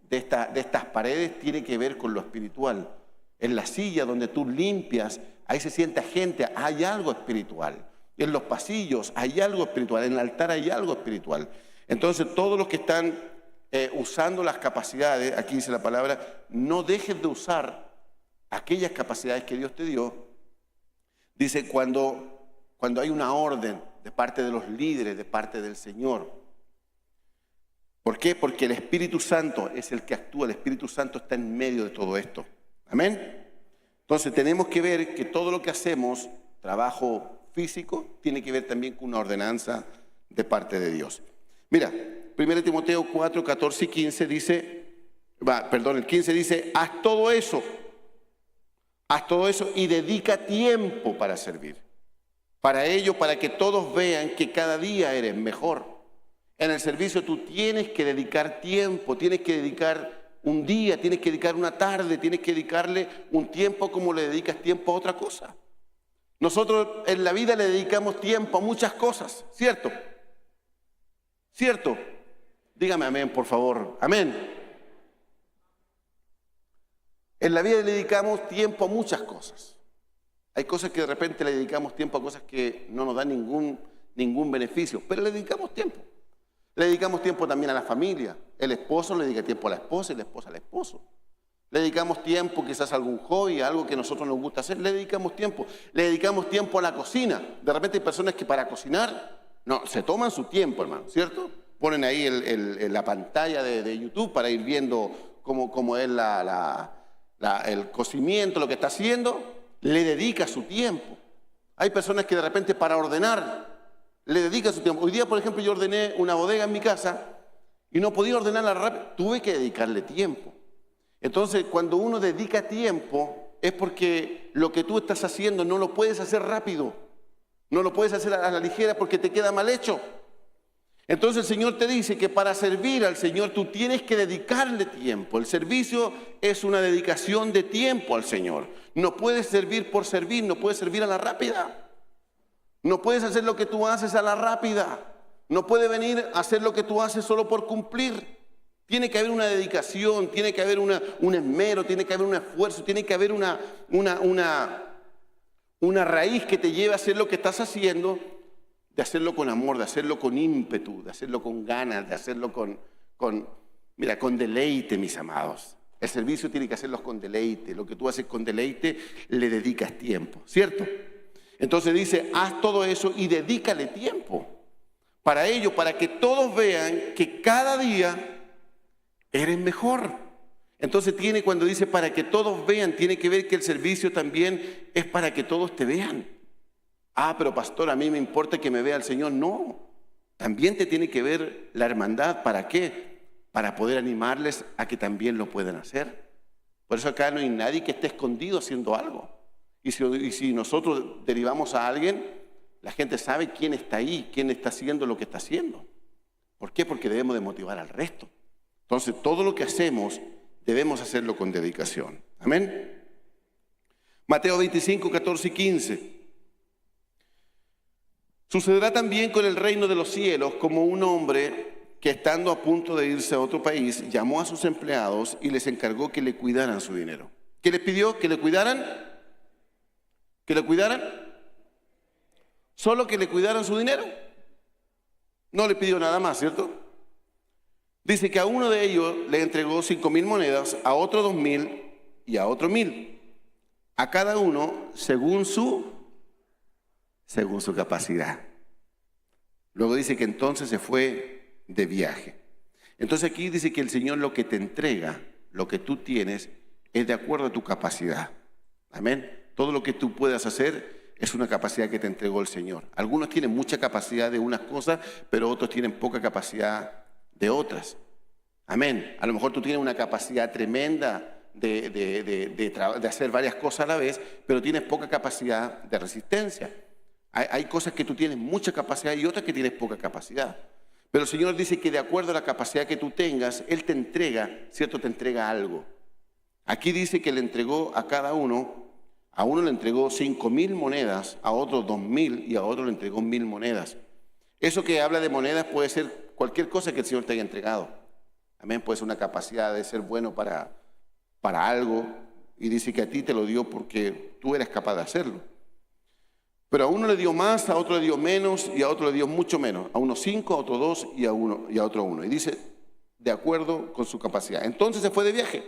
de estas paredes tiene que ver con lo espiritual. En la silla donde tú limpias, ahí se sienta gente, hay algo espiritual. En los pasillos hay algo espiritual, en el altar hay algo espiritual. Entonces, todos los que están usando las capacidades, aquí dice la palabra, no dejes de usar aquellas capacidades que Dios te dio. Dice, cuando hay una orden de parte de los líderes, de parte del Señor. ¿Por qué? Porque el Espíritu Santo es el que actúa, el Espíritu Santo está en medio de todo esto. Amén. Entonces tenemos que ver que todo lo que hacemos, trabajo físico, tiene que ver también con una ordenanza de parte de Dios. Mira, 1 Timoteo 4, 14 y 15 dice, el 15 dice, haz todo eso y dedica tiempo para servir. Para ello, para que todos vean que cada día eres mejor. En el servicio tú tienes que dedicar tiempo, tienes que dedicar un día, tienes que dedicar una tarde, tienes que dedicarle un tiempo como le dedicas tiempo a otra cosa. Nosotros en la vida le dedicamos tiempo a muchas cosas, ¿cierto? ¿Cierto? Dígame amén, por favor. Amén. En la vida le dedicamos tiempo a muchas cosas. Hay cosas que de repente le dedicamos tiempo a cosas que no nos dan ningún beneficio, pero le dedicamos tiempo. Le dedicamos tiempo también a la familia. El esposo le dedica tiempo a la esposa y la esposa al esposo. Le dedicamos tiempo quizás a algún hobby, a algo que a nosotros nos gusta hacer. Le dedicamos tiempo. Le dedicamos tiempo a la cocina. De repente hay personas que para cocinar, no, se toman su tiempo, hermano, ¿cierto? Ponen ahí la pantalla de YouTube para ir viendo cómo es el cocimiento, lo que está haciendo. Le dedica su tiempo. Hay personas que de repente para ordenar le dedica su tiempo. Hoy día, por ejemplo, yo ordené una bodega en mi casa y no podía ordenarla rápido. Tuve que dedicarle tiempo. Entonces, cuando uno dedica tiempo, es porque lo que tú estás haciendo no lo puedes hacer rápido. No lo puedes hacer a la ligera porque te queda mal hecho. Entonces el Señor te dice que para servir al Señor tú tienes que dedicarle tiempo. El servicio es una dedicación de tiempo al Señor. No puedes servir por servir, no puedes servir a la rápida. No puedes hacer lo que tú haces a la rápida. No puedes venir a hacer lo que tú haces solo por cumplir. Tiene que haber una dedicación, tiene que haber un esmero, tiene que haber un esfuerzo, tiene que haber una raíz que te lleve a hacer lo que estás haciendo, de hacerlo con amor, de hacerlo con ímpetu, de hacerlo con ganas, de hacerlo con deleite, mis amados. El servicio tiene que hacerlo con deleite. Lo que tú haces con deleite, le dedicas tiempo, ¿cierto? Entonces dice, haz todo eso y dedícale tiempo. Para ello, para que todos vean que cada día eres mejor. Entonces cuando dice para que todos vean, tiene que ver que el servicio también es para que todos te vean. Ah, pero pastor, a mí me importa que me vea el Señor. No, también te tiene que ver la hermandad. ¿Para qué? Para poder animarles a que también lo puedan hacer. Por eso acá no hay nadie que esté escondido haciendo algo. Y si nosotros derivamos a alguien, la gente sabe quién está ahí, quién está haciendo lo que está haciendo. ¿Por qué? Porque debemos de motivar al resto. Entonces, todo lo que hacemos, debemos hacerlo con dedicación. Amén. Mateo 25, 14 y 15. Sucederá también con el reino de los cielos, como un hombre que estando a punto de irse a otro país, llamó a sus empleados y les encargó que le cuidaran su dinero. ¿Qué les pidió? ¿Que le cuidaran? ¿Que le cuidaran? ¿Solo que le cuidaran su dinero? No le pidió nada más, ¿cierto? Dice que a uno de ellos le entregó 5,000 monedas, a otro 2,000 y a otro 1,000. A cada uno según su capacidad. Luego dice que entonces se fue de viaje. Entonces aquí dice que el Señor lo que te entrega, lo que tú tienes, es de acuerdo a tu capacidad. Amén. Todo lo que tú puedas hacer es una capacidad que te entregó el Señor. Algunos tienen mucha capacidad de unas cosas, pero otros tienen poca capacidad de otras. Amén. A lo mejor tú tienes una capacidad tremenda de hacer varias cosas a la vez, pero tienes poca capacidad de resistencia. Hay cosas que tú tienes mucha capacidad y otras que tienes poca capacidad. Pero el Señor dice que de acuerdo a la capacidad que tú tengas, Él te entrega, ¿cierto? Te entrega algo. Aquí dice que le entregó a cada uno, a uno le entregó 5.000 monedas, a otro 2.000 y a otro le entregó 1.000 monedas. Eso que habla de monedas puede ser cualquier cosa que el Señor te haya entregado. Amén, puede ser una capacidad de ser bueno para algo, y dice que a ti te lo dio porque tú eres capaz de hacerlo. Pero a uno le dio más, a otro le dio menos y a otro le dio mucho menos. A uno 5, a otro 2 y a otro 1. Y dice, de acuerdo con su capacidad. Entonces se fue de viaje.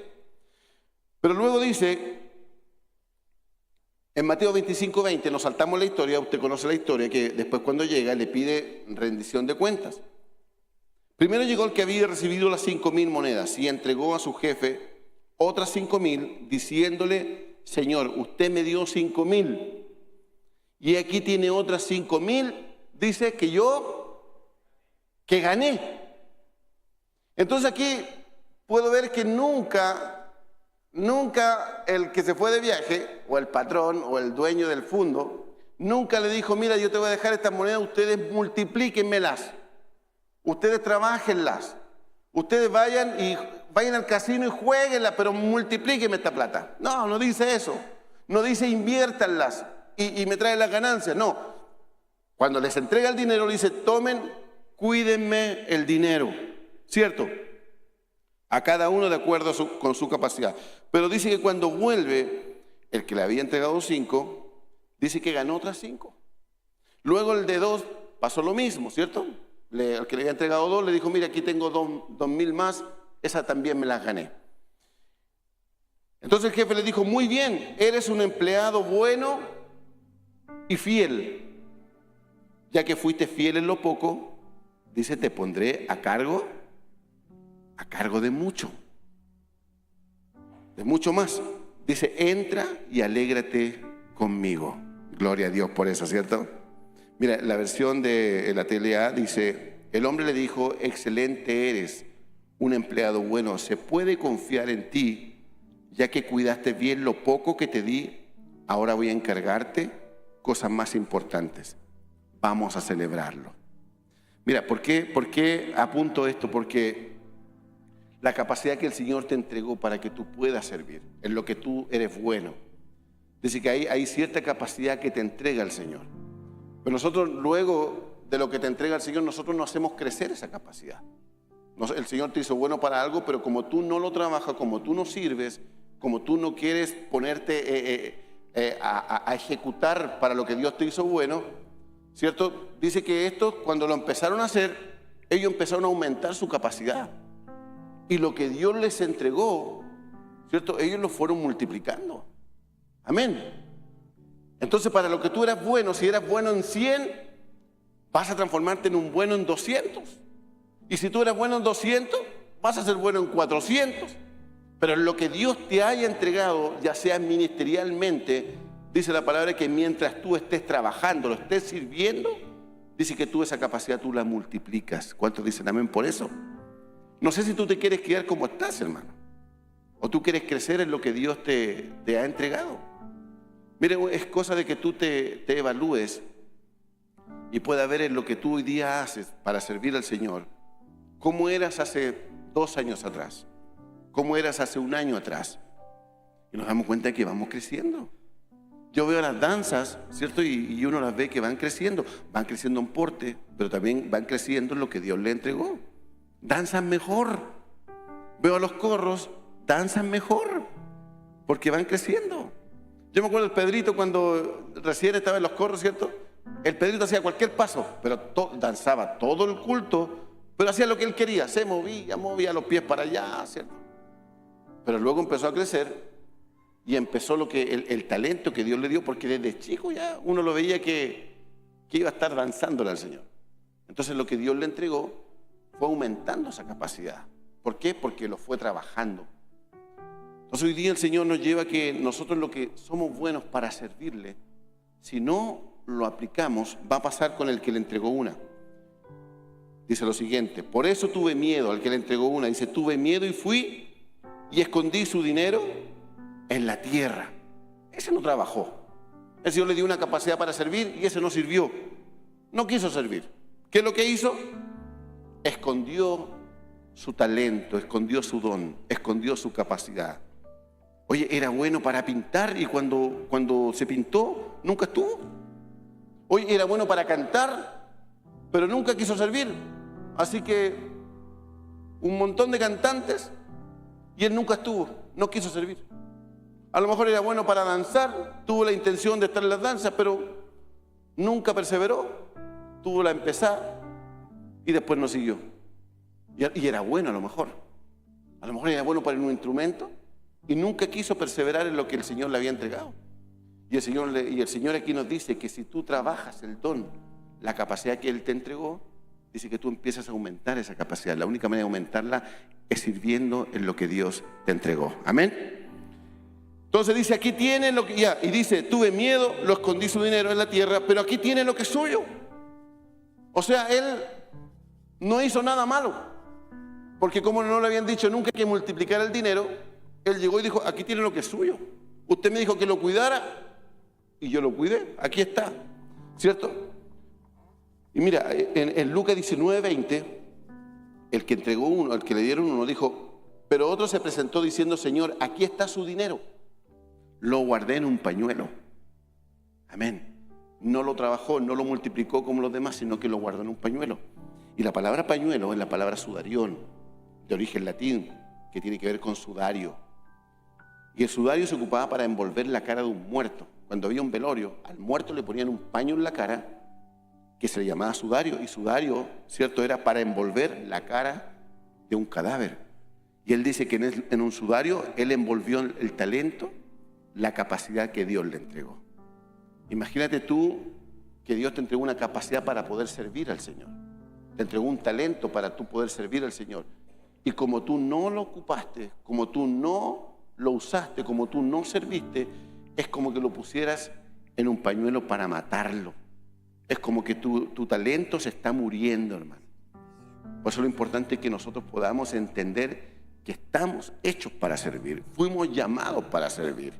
Pero luego dice, en Mateo 25:20, nos saltamos la historia, usted conoce la historia, que después cuando llega le pide rendición de cuentas. Primero llegó el que había recibido las 5.000 monedas y entregó a su jefe otras 5.000, diciéndole, Señor, usted me dio 5.000. Y aquí tiene otras 5.000, dice que gané. Entonces aquí puedo ver que nunca el que se fue de viaje, o el patrón, o el dueño del fondo, nunca le dijo, mira, yo te voy a dejar estas monedas, ustedes multiplíquenmelas, ustedes trabajenlas, ustedes vayan al casino y jueguenlas, pero multiplíquenme esta plata. No, no dice eso. No dice inviértanlas y me traen las ganancias. No. Cuando les entrega el dinero, le dice, tomen, cuídenme el dinero. ¿Cierto? A cada uno de acuerdo con su capacidad. Pero dice que cuando vuelve, el que le había entregado 5, dice que ganó otras 5. Luego el de 2 pasó lo mismo, ¿cierto? El que le había entregado 2 le dijo, mira, aquí tengo 2.000 más, esa también me las gané. Entonces el jefe le dijo, muy bien, eres un empleado bueno y fiel. Ya que fuiste fiel en lo poco, dice, te pondré a cargo de mucho más. Dice, entra y alégrate conmigo. Gloria a Dios por eso, ¿cierto? Mira, la versión de la TLA dice, el hombre le dijo, excelente eres, un empleado bueno, se puede confiar en ti, ya que cuidaste bien lo poco que te di, ahora voy a encargarte cosas más importantes. Vamos a celebrarlo. Mira, ¿por qué apunto esto? Porque la capacidad que el Señor te entregó para que tú puedas servir, en lo que tú eres bueno. Dice que hay cierta capacidad que te entrega el Señor. Pero nosotros luego de lo que te entrega el Señor, nosotros no hacemos crecer esa capacidad. El Señor te hizo bueno para algo, pero como tú no lo trabajas, como tú no sirves, como tú no quieres ponerte a ejecutar para lo que Dios te hizo bueno, ¿cierto? Dice que esto, cuando lo empezaron a hacer, ellos empezaron a aumentar su capacidad. Y lo que Dios les entregó, ¿cierto? Ellos lo fueron multiplicando. Amén. Entonces, para lo que tú eras bueno, si eras bueno en 100, vas a transformarte en un bueno en 200. Y si tú eras bueno en 200, vas a ser bueno en 400. Pero en lo que Dios te haya entregado, ya sea ministerialmente, dice la palabra que mientras tú estés trabajando, lo estés sirviendo, dice que tú esa capacidad tú la multiplicas. ¿Cuántos dicen amén por eso? No sé si tú te quieres quedar como estás, hermano, o tú quieres crecer en lo que Dios te ha entregado. Mire, es cosa de que tú te evalúes y pueda ver en lo que tú hoy día haces para servir al Señor, cómo eras hace 2 años atrás, cómo eras hace 1 año atrás. Y nos damos cuenta de que vamos creciendo. Yo veo las danzas, ¿cierto? Y uno las ve que van creciendo en porte, pero también van creciendo en lo que Dios le entregó. Danzan mejor. Veo a los corros, danzan mejor, porque van creciendo. Yo me acuerdo del Pedrito cuando recién estaba en los corros, ¿cierto? El Pedrito hacía cualquier paso, pero danzaba todo el culto, pero hacía lo que él quería, se movía los pies para allá, ¿cierto? Pero luego empezó a crecer y empezó el talento que Dios le dio, porque desde chico ya uno lo veía que iba a estar danzándole al Señor. Entonces lo que Dios le entregó fue aumentando esa capacidad. ¿Por qué? Porque lo fue trabajando. Entonces hoy día el Señor nos lleva a que nosotros lo que somos buenos para servirle, si no lo aplicamos, va a pasar con el que le entregó una. Dice lo siguiente: por eso tuve miedo al que le entregó una. Dice, tuve miedo y fui y escondí su dinero en la tierra. Ese no trabajó. El Señor le dio una capacidad para servir y ese no sirvió. No quiso servir. ¿Qué es lo que hizo? Escondió su talento, escondió su don, escondió su capacidad. Oye, era bueno para pintar y cuando se pintó, nunca estuvo. Oye, era bueno para cantar, pero nunca quiso servir. Así que un montón de cantantes y él nunca estuvo, no quiso servir. A lo mejor era bueno para danzar, tuvo la intención de estar en las danzas, pero nunca perseveró, tuvo la empezar y después no siguió. Y era bueno a lo mejor era bueno para un instrumento y nunca quiso perseverar en lo que el Señor le había entregado. Y el Señor aquí nos dice que si tú trabajas el don, la capacidad que Él te entregó, dice que tú empiezas a aumentar esa capacidad. La única manera de aumentarla es sirviendo en lo que Dios te entregó. Amén. Entonces dice, aquí tienen lo que ya, y dice, tuve miedo, lo escondí su dinero en la tierra, pero aquí tiene lo que es suyo. O sea, él no hizo nada malo, porque como no le habían dicho nunca que multiplicara el dinero, él llegó y dijo, aquí tiene lo que es suyo. Usted me dijo que lo cuidara y yo lo cuidé, aquí está, ¿cierto? Y mira, en Lucas 19:20, el que entregó uno, el que le dieron uno, dijo, pero otro se presentó diciendo, Señor, aquí está su dinero. Lo guardé en un pañuelo. Amén. No lo trabajó, no lo multiplicó como los demás, sino que lo guardó en un pañuelo. Y la palabra pañuelo es la palabra sudarión, de origen latín, que tiene que ver con sudario. Y el sudario se ocupaba para envolver la cara de un muerto. Cuando había un velorio, al muerto le ponían un paño en la cara que se le llamaba sudario. Y sudario, ¿cierto?, era para envolver la cara de un cadáver. Y él dice que en un sudario él envolvió el talento, la capacidad que Dios le entregó. Imagínate tú que Dios te entregó una capacidad para poder servir al Señor. Te entregó un talento para tú poder servir al Señor. Y como tú no lo ocupaste, como tú no lo usaste, como tú no serviste, es como que lo pusieras en un pañuelo para matarlo. Es como que tu talento se está muriendo, hermano. Por eso lo importante es que nosotros podamos entender que estamos hechos para servir. Fuimos llamados para servir.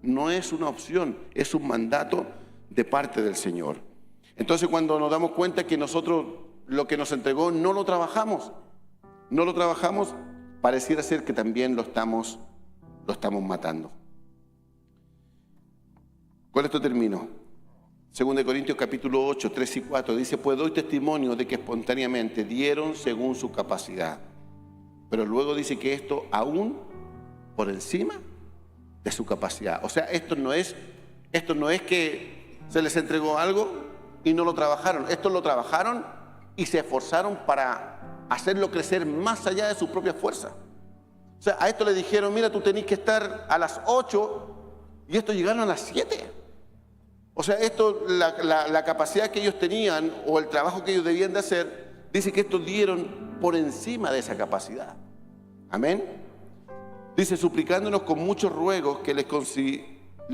No es una opción, es un mandato de parte del Señor. Entonces, cuando nos damos cuenta que nosotros lo que nos entregó no lo trabajamos, pareciera ser que también lo estamos matando. Con esto termino. 2 Corintios capítulo 8, 3 y 4 dice, pues doy testimonio de que espontáneamente dieron según su capacidad. Pero luego dice que esto aún por encima de su capacidad. O sea, esto no es que se les entregó algo y no lo trabajaron. Esto lo trabajaron y se esforzaron para hacerlo crecer más allá de sus propias fuerzas. O sea, a esto le dijeron, mira, tú tenés que estar a las 8 y estos llegaron a las 7. O sea, esto, la capacidad que ellos tenían o el trabajo que ellos debían de hacer, dice que estos dieron por encima de esa capacidad. Amén. Dice, suplicándonos con muchos ruegos que les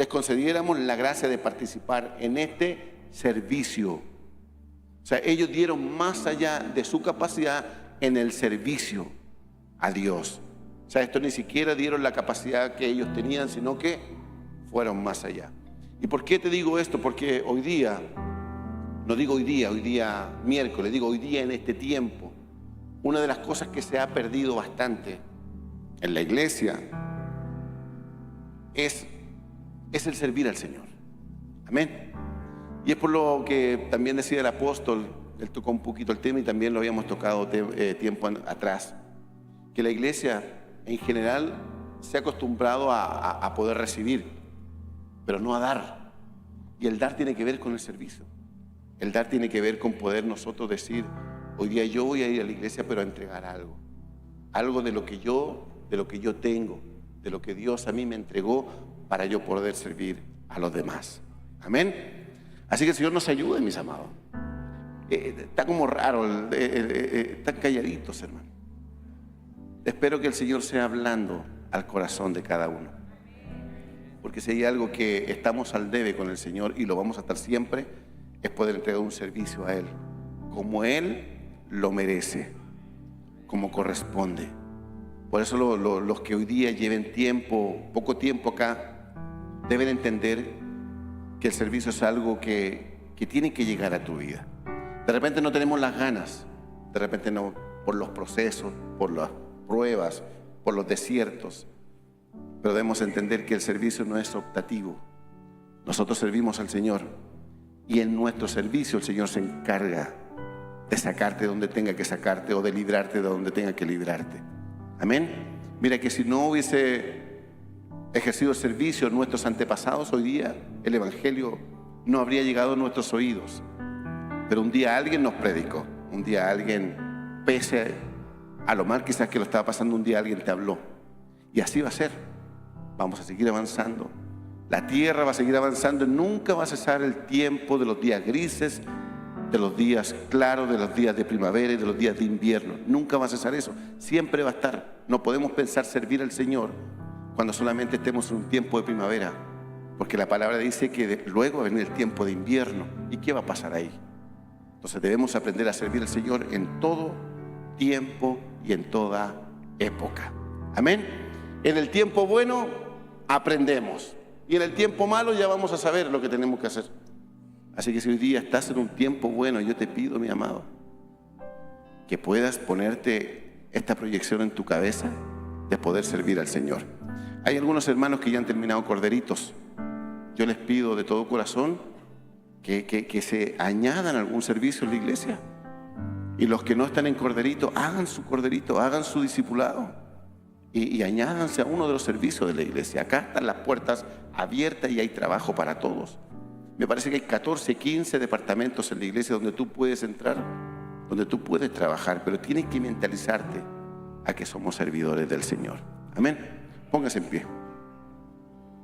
concediéramos la gracia de participar en este servicio. O sea, ellos dieron más allá de su capacidad en el servicio a Dios. O sea, estos ni siquiera dieron la capacidad que ellos tenían, sino que fueron más allá. ¿Y por qué te digo esto? Porque hoy día, no digo hoy día miércoles, digo hoy día en este tiempo, una de las cosas que se ha perdido bastante en la iglesia es el servir al Señor. Amén. Y es por lo que también decía el apóstol, él tocó un poquito el tema y también lo habíamos tocado tiempo atrás, que la iglesia en general se ha acostumbrado a poder recibir, pero no a dar. Y el dar tiene que ver con el servicio. El dar tiene que ver con poder nosotros decir, hoy día yo voy a ir a la iglesia, pero a entregar algo. Algo de lo que yo tengo, de lo que Dios a mí me entregó para yo poder servir a los demás. Amén. Así que el Señor nos ayude, mis amados. Está como raro, están calladitos, hermano. Espero que el Señor sea hablando al corazón de cada uno. Porque si hay algo que estamos al debe con el Señor y lo vamos a estar siempre, es poder entregar un servicio a Él, como Él lo merece, como corresponde. Por eso los que hoy día lleven poco tiempo acá, deben entender que el servicio es algo que tiene que llegar a tu vida. De repente no tenemos las ganas, de repente no, por los procesos, por las pruebas, por los desiertos, pero debemos entender que el servicio no es optativo. Nosotros servimos al Señor y en nuestro servicio el Señor se encarga de sacarte de donde tenga que sacarte o de librarte de donde tenga que librarte. Amén. Mira que si no hubiese ejercido el servicio nuestros antepasados, hoy día el Evangelio no habría llegado a nuestros oídos. Pero un día alguien nos predicó, un día alguien, pese a lo mal quizás que lo estaba pasando, un día alguien te habló. Y así va a ser. Vamos a seguir avanzando. La tierra va a seguir avanzando y nunca va a cesar el tiempo de los días grises, de los días claros, de los días de primavera y de los días de invierno. Nunca va a cesar eso. Siempre va a estar. No podemos pensar servir al Señor cuando solamente estemos en un tiempo de primavera, porque la palabra dice que luego va a venir el tiempo de invierno. ¿Y qué va a pasar ahí? Entonces debemos aprender a servir al Señor en todo tiempo y en toda época. Amén. En el tiempo bueno aprendemos y en el tiempo malo ya vamos a saber lo que tenemos que hacer. Así que si hoy día estás en un tiempo bueno, yo te pido, mi amado, que puedas ponerte esta proyección en tu cabeza de poder servir al Señor. Hay algunos hermanos que ya han terminado corderitos. Yo les pido de todo corazón que se añadan a algún servicio en la iglesia. Y los que no están en corderito, hagan su discipulado y añádanse a uno de los servicios de la iglesia. Acá están las puertas abiertas y hay trabajo para todos. Me parece que hay 14, 15 departamentos en la iglesia donde tú puedes entrar, donde tú puedes trabajar, pero tienes que mentalizarte a que somos servidores del Señor. Amén. Póngase en pie.